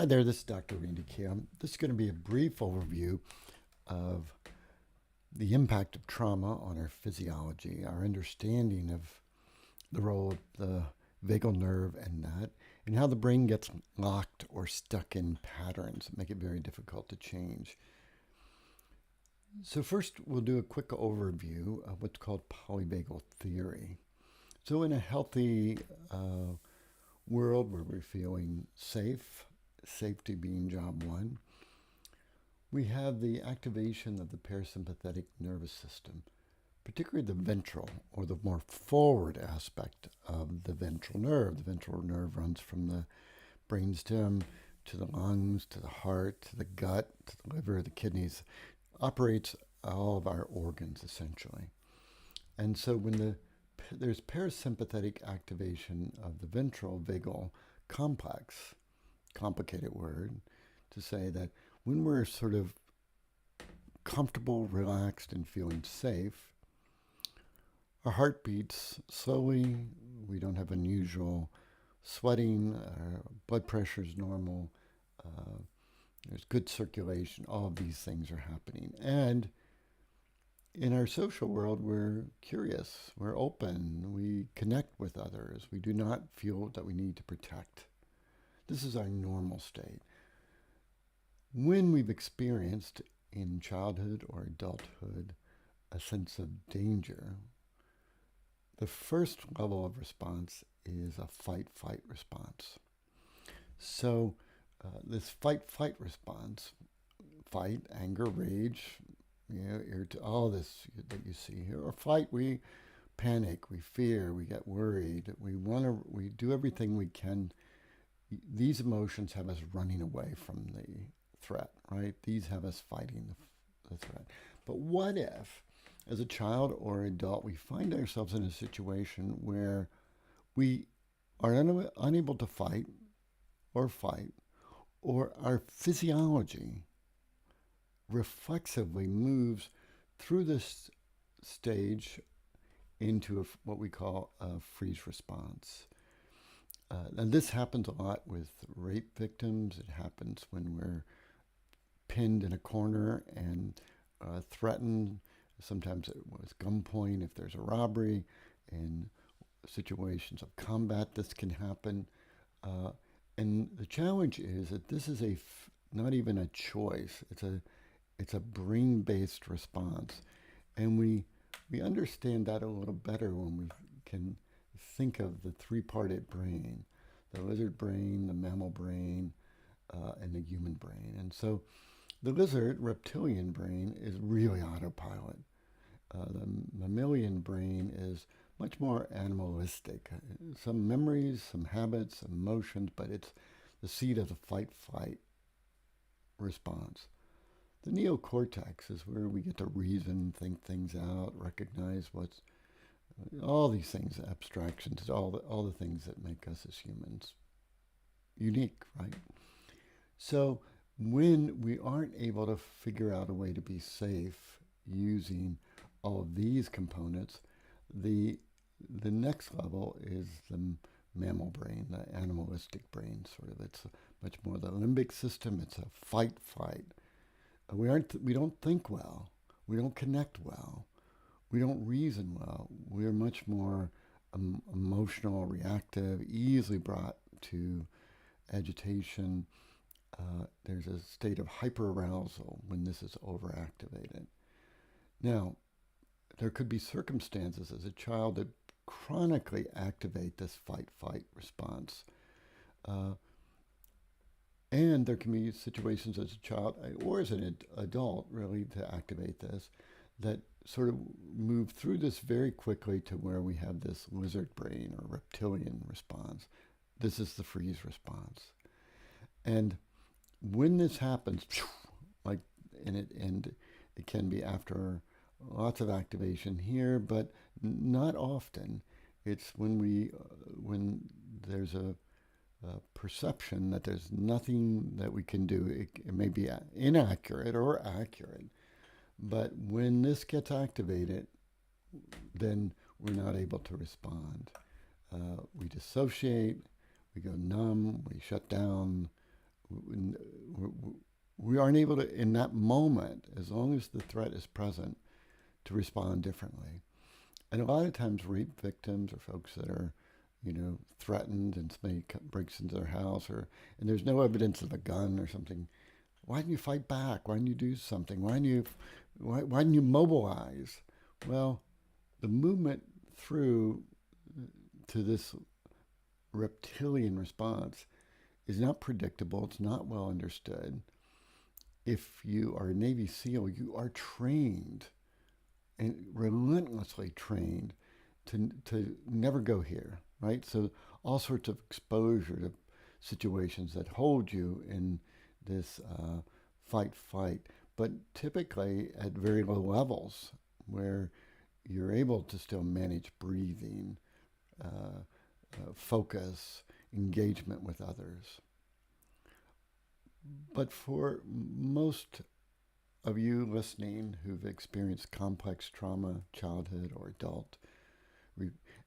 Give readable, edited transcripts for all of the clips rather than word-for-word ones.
Hi there, this is Dr. Randy Cale. This is going to be a brief overview of the impact of trauma on our physiology, our understanding of the role of the vagal nerve and that, and how the brain gets locked or stuck in patterns that make it very difficult to change. So first, we'll do a quick overview of what's called polyvagal theory. So in a healthy world where we're feeling safe, safety being job one, we have the activation of the parasympathetic nervous system, particularly the ventral, or the more forward aspect of the ventral nerve. The ventral nerve runs from the brainstem to the lungs, to the heart, to the gut, to the liver, the kidneys, operates all of our organs essentially. And so when there's parasympathetic activation of the ventral vagal complex, complicated word to say that when we're sort of comfortable, relaxed, and feeling safe, our heart beats slowly, we don't have unusual sweating, our blood pressure is normal, there's good circulation, all of these things are happening. And in our social world, we're curious, we're open, we connect with others, we do not feel that we need to protect. This is our normal state. When we've experienced in childhood or adulthood a sense of danger, the first level of response is a fight-flight response. So this fight-flight response, fight, anger, rage, all this that you see here, or fight, we panic, we fear, we get worried, we do everything we can. These emotions have us running away from the threat, right? These have us fighting the threat. But what if, as a child or adult, we find ourselves in a situation where we are unable to fight, or our physiology reflexively moves through this stage into what we call a freeze response. And this happens a lot with rape victims. It happens when we're pinned in a corner and threatened. Sometimes it was gunpoint if there's a robbery. In situations of combat, this can happen. And the challenge is that this is not even a choice. It's a brain-based response. And we understand that a little better when we can think of the three-parted brain, the lizard brain, the mammal brain, and the human brain. And so the lizard reptilian brain is really autopilot. The mammalian brain is much more animalistic. Some memories, some habits, some emotions, but it's the seat of the fight-flight response. The neocortex is where we get to reason, think things out, recognize all these things, abstractions, all the things that make us as humans unique, right? So when we aren't able to figure out a way to be safe using all of these components, the next level is the mammal brain, the animalistic brain, sort of. It's much more the limbic system. It's a fight-flight. We don't think well. We don't connect well. We don't reason well. We're much more emotional, reactive, easily brought to agitation. There's a state of hyper-arousal when this is overactivated. Now, there could be circumstances as a child that chronically activate this fight-flight response. And there can be situations as a child or as an adult, really, to activate this, that sort of move through this very quickly to where we have this lizard brain or reptilian response. This is the freeze response. And when this happens, and it can be after lots of activation here, but not often. It's when there's a perception that there's nothing that we can do. It may be inaccurate or accurate, but when this gets activated, then we're not able to respond. We dissociate, we go numb, we shut down, we aren't able to, in that moment, as long as the threat is present, to respond differently. And a lot of times, rape victims or folks that are, threatened and somebody breaks into their house, and there's no evidence of a gun or something. Why didn't you fight back? Why didn't you do something? Why didn't you mobilize? Well, the movement through to this reptilian response is not predictable. It's not well understood. If you are a Navy SEAL, you are trained and relentlessly trained to never go here, right? So all sorts of exposure to situations that hold you in this fight, but typically at very low levels where you're able to still manage breathing, focus, engagement with others. But for most of you listening who've experienced complex trauma, childhood or adult,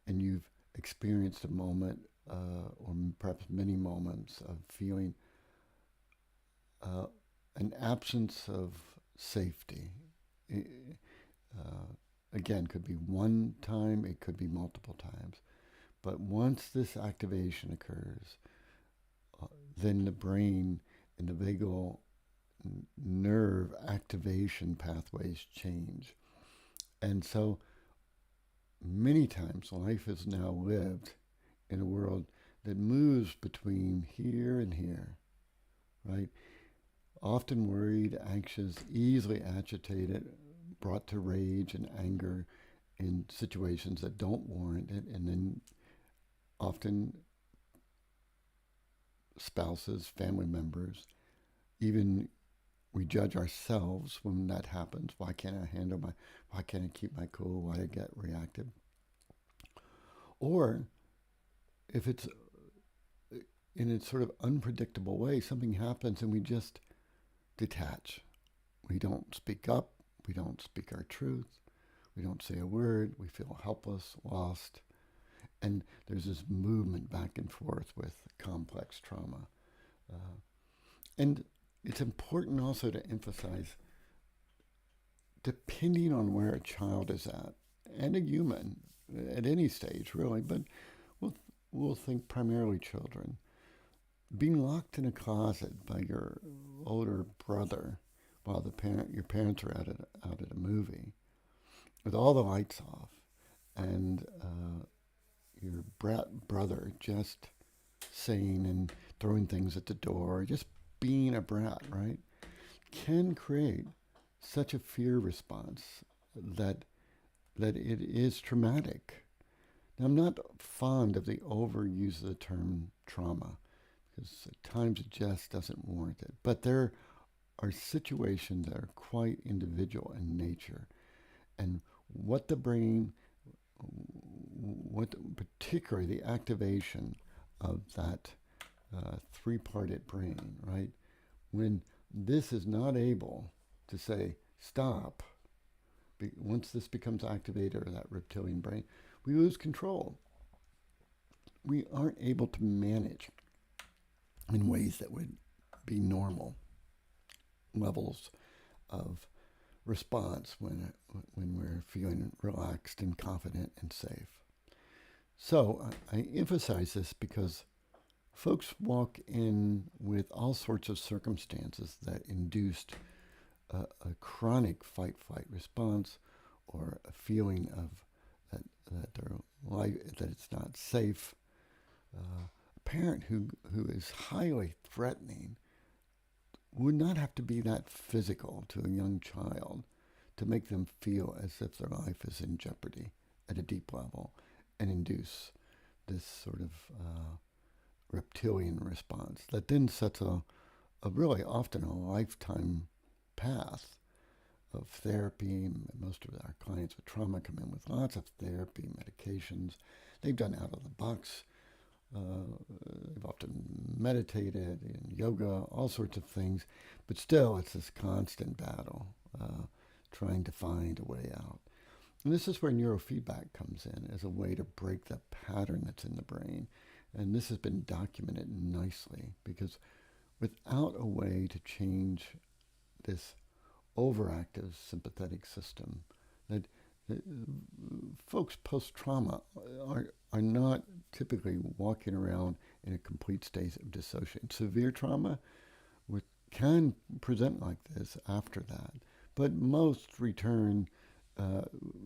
and you've experienced a moment or perhaps many moments of feeling an absence of safety. Again, could be one time, it could be multiple times. But once this activation occurs, then the brain and the vagal nerve activation pathways change. And so many times life is now lived in a world that moves between here and here, right? Often worried, anxious, easily agitated, brought to rage and anger in situations that don't warrant it, and then often spouses, family members, even we judge ourselves when that happens. Why can't I keep my cool? Why I get reactive? Or if it's in a sort of unpredictable way, something happens and we just detach. We don't speak up. We don't speak our truth. We don't say a word. We feel helpless, lost. And there's this movement back and forth with complex trauma. And it's important also to emphasize, depending on where a child is at, and a human at any stage really, but we'll think primarily children, being locked in a closet by your older brother while your parents are out at a movie with all the lights off, and your brother just saying and throwing things at the door, just being a brat, right, can create such a fear response that it is traumatic. Now, I'm not fond of the overuse of the term trauma because at times it just doesn't warrant it. But there are situations that are quite individual in nature, and what the brain, particularly the activation of that three-parted brain, right? When this is not able to say stop, once this becomes activated, or that reptilian brain, we lose control. We aren't able to manage in ways that would be normal levels of response when we're feeling relaxed and confident and safe. So I emphasize this because folks walk in with all sorts of circumstances that induced a chronic fight-flight response, or a feeling of that their life, that it's not safe. A parent who is highly threatening would not have to be that physical to a young child to make them feel as if their life is in jeopardy at a deep level and induce this sort of reptilian response that then sets a really often a lifetime path of therapy. Most of our clients with trauma come in with lots of therapy, medications. They've done out of the box. They've often meditated and yoga, all sorts of things. But still, it's this constant battle, trying to find a way out. And this is where neurofeedback comes in as a way to break the pattern that's in the brain. And this has been documented nicely because without a way to change this overactive sympathetic system. That folks post-trauma are not typically walking around in a complete state of dissociation. Severe trauma can present like this after that, but most return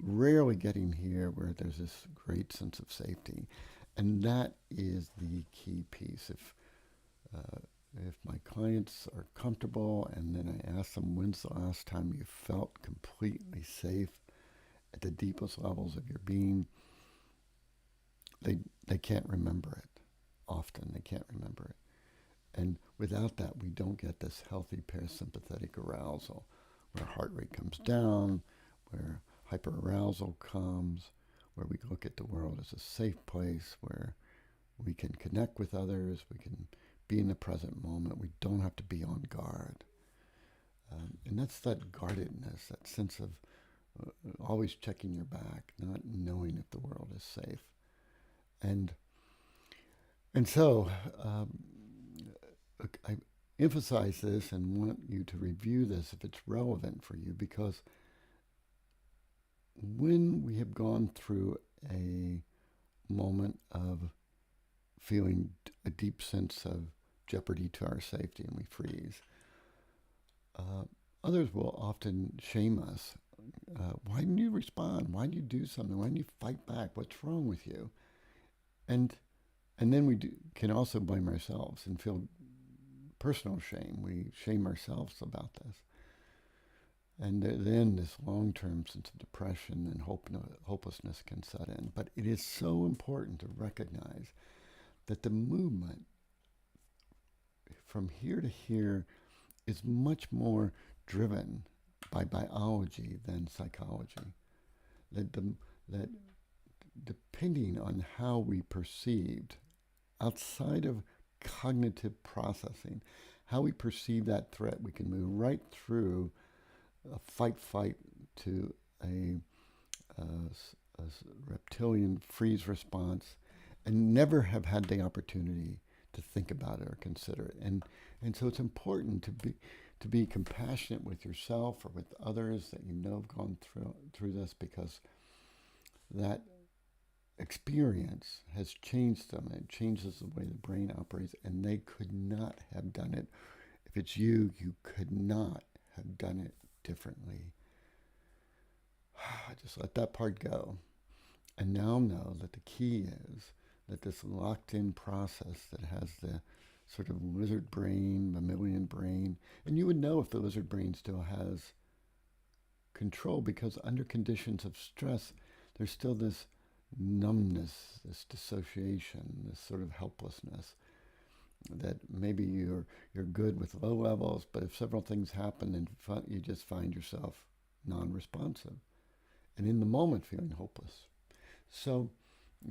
rarely getting here where there's this great sense of safety. And that is the key piece. If my clients are comfortable and then I ask them, when's the last time you felt completely safe at the deepest levels of your being, they can't remember it. Often they can't remember it. And without that, we don't get this healthy parasympathetic arousal, where heart rate comes down, where hyper-arousal comes, where we look at the world as a safe place, where we can connect with others, we can be in the present moment, we don't have to be on guard. And that's that guardedness, that sense of always checking your back, not knowing if the world is safe. And so I emphasize this and want you to review this if it's relevant for you, because when we have gone through a moment of feeling a deep sense of jeopardy to our safety and we freeze, others will often shame us. Why didn't you respond? Why didn't you do something? Why didn't you fight back? What's wrong with you? And then we can also blame ourselves and feel personal shame. We shame ourselves about this. And then this long-term sense of depression and hopelessness can set in. But it is so important to recognize that the movement from here to here is much more driven by biology than psychology. That depending on how we perceived, outside of cognitive processing, how we perceive that threat, we can move right through a fight to a reptilian freeze response and never have had the opportunity to think about it or consider it. And so it's important to be compassionate with yourself or with others that you know have gone through this, because that experience has changed them. It changes the way the brain operates, and they could not have done it. If it's you could not have done it differently. Just let that part go. And now know that the key is that this locked-in process that has the sort of lizard brain, mammalian brain, and you would know if the lizard brain still has control, because under conditions of stress, there's still this numbness, this dissociation, this sort of helplessness, that maybe you're good with low levels, but if several things happen, then you just find yourself non-responsive, and in the moment feeling hopeless. So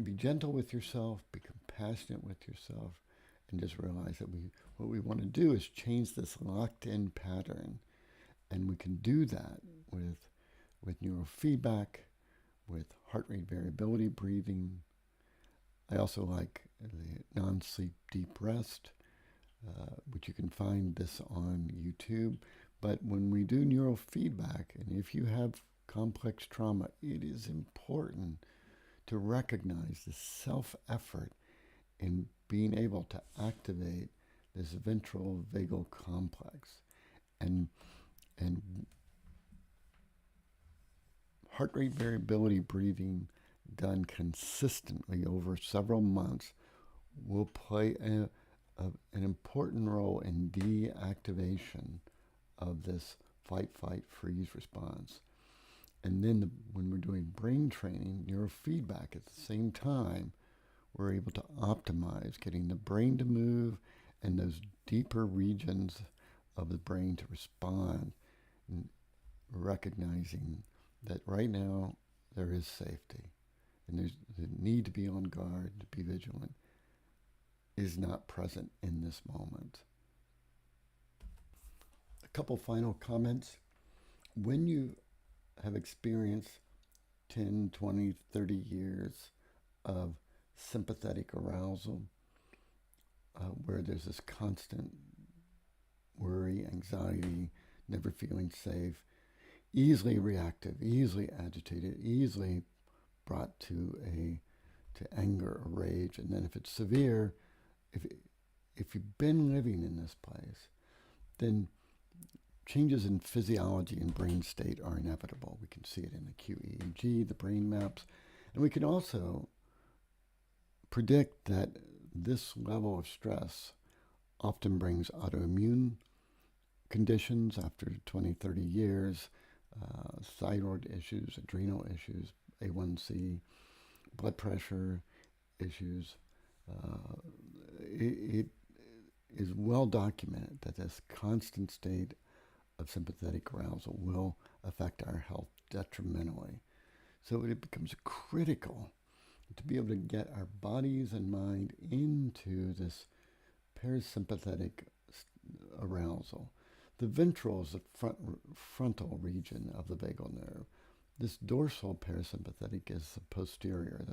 be gentle with yourself, be compassionate with yourself, and just realize that what we want to do is change this locked-in pattern, and we can do that with neurofeedback, with heart rate variability breathing. I also like the non-sleep deep rest, which you can find this on YouTube. But when we do neurofeedback, and if you have complex trauma, it is important to recognize the self-effort in being able to activate this ventral vagal complex. And heart rate variability breathing done consistently over several months will play an important role in deactivation of this fight-freeze response. And then when we're doing brain training, neurofeedback, at the same time, we're able to optimize getting the brain to move and those deeper regions of the brain to respond, and recognizing that right now there is safety, and there's the need to be on guard, to be vigilant, is not present in this moment. A couple final comments. When you have experienced 10, 20, 30 years of sympathetic arousal, where there's this constant worry, anxiety, never feeling safe, easily reactive, easily agitated, easily brought to anger or rage. And then if it's severe, if you've been living in this place, then changes in physiology and brain state are inevitable. We can see it in the QEEG, the brain maps, and we can also predict that this level of stress often brings autoimmune conditions after 20, 30 years, thyroid issues, adrenal issues, A1C, blood pressure issues. It is well documented that this constant state of sympathetic arousal will affect our health detrimentally. So it becomes critical to be able to get our bodies and mind into this parasympathetic arousal. The ventral is the frontal region of the vagal nerve. This dorsal parasympathetic is the posterior,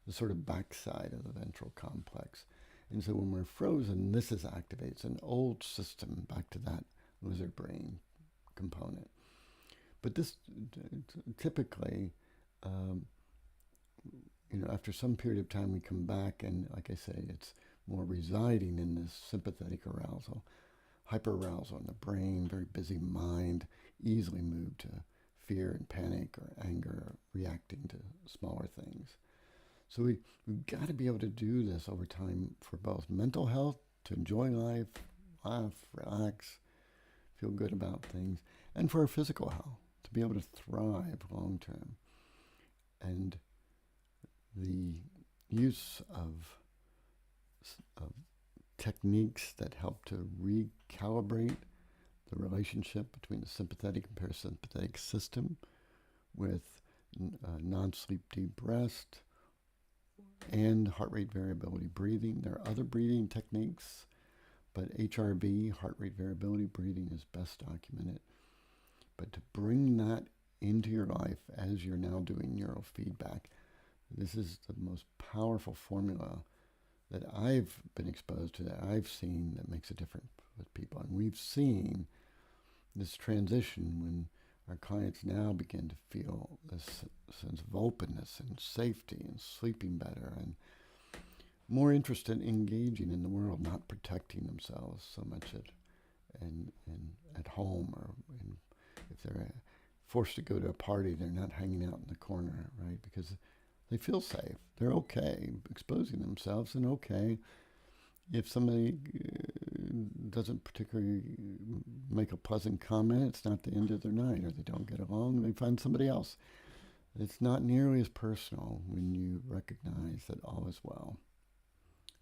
the sort of backside of the ventral complex. And so when we're frozen, this is activated. It's an old system back to that lizard brain component. But this typically, after some period of time, we come back, and like I say, it's more residing in this sympathetic arousal, hyper-arousal in the brain, very busy mind, easily moved to fear and panic or anger, or reacting to smaller things. So we've got to be able to do this over time for both mental health, to enjoy life, laugh, relax, feel good about things, and for our physical health, to be able to thrive long term. And the use of techniques that help to recalibrate the relationship between the sympathetic and parasympathetic system with non-sleep deep rest and heart rate variability breathing. There are other breathing techniques, but HRV, heart rate variability breathing, is best documented. But to bring that into your life as you're now doing neurofeedback, this is the most powerful formula that I've been exposed to, that I've seen, that makes a difference with people. And we've seen this transition when our clients now begin to feel this sense of openness and safety and sleeping better and more interested in engaging in the world, not protecting themselves so much at home, or if they're forced to go to a party, they're not hanging out in the corner, right? Because they feel safe. They're okay exposing themselves, and okay if somebody doesn't particularly make a pleasant comment, it's not the end of their night, or they don't get along, they find somebody else. It's not nearly as personal when you recognize that all is well.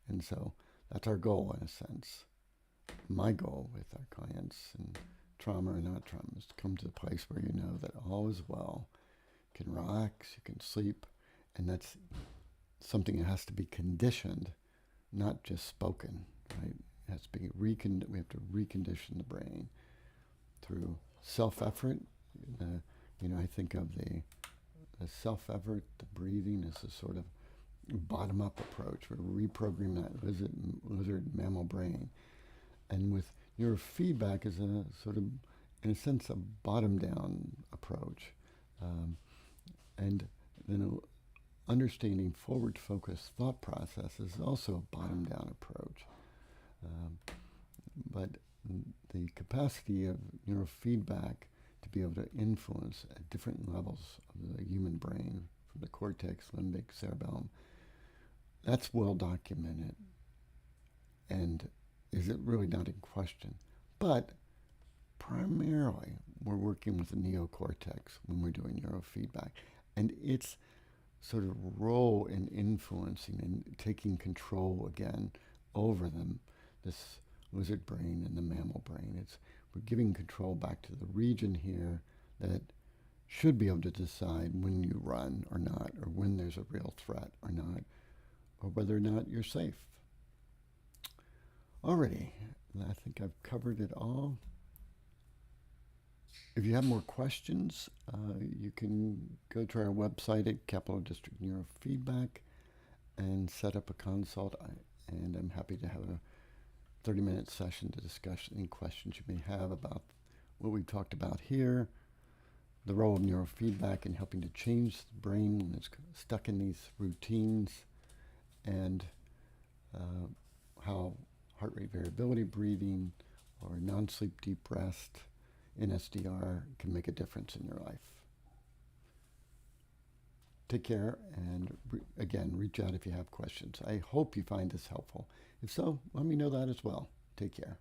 And so that's our goal, in a sense. My goal with our clients, and trauma or not trauma, is to come to the place where you know that all is well. You can relax, you can sleep, and that's something that has to be conditioned, not just spoken, right? It has to be we have to recondition the brain through self-effort. I think of the self-effort, the breathing, is a sort of bottom-up approach. We're reprogramming that lizard mammal brain. And with neurofeedback is a sort of, in a sense, a bottom-down approach. And then understanding forward-focused thought process is also a bottom-down approach. But the capacity of neurofeedback to be able to influence at different levels of the human brain, from the cortex, limbic, cerebellum, that's well documented, and is it really not in question. But primarily, we're working with the neocortex when we're doing neurofeedback, and its sort of role in influencing and taking control again over them, this lizard brain and the mammal brain. We're giving control back to the region here that should be able to decide when you run or not, or when there's a real threat or not, or whether or not you're safe. Alrighty, I think I've covered it all. If you have more questions, you can go to our website at Capital District Neurofeedback and set up a consult, and I'm happy to have a 30-minute session to discuss any questions you may have about what we've talked about here, the role of neurofeedback in helping to change the brain when it's stuck in these routines, and how heart rate variability, breathing, or non-sleep deep rest in SDR can make a difference in your life. Take care, and again, reach out if you have questions. I hope you find this helpful. If so, let me know that as well. Take care.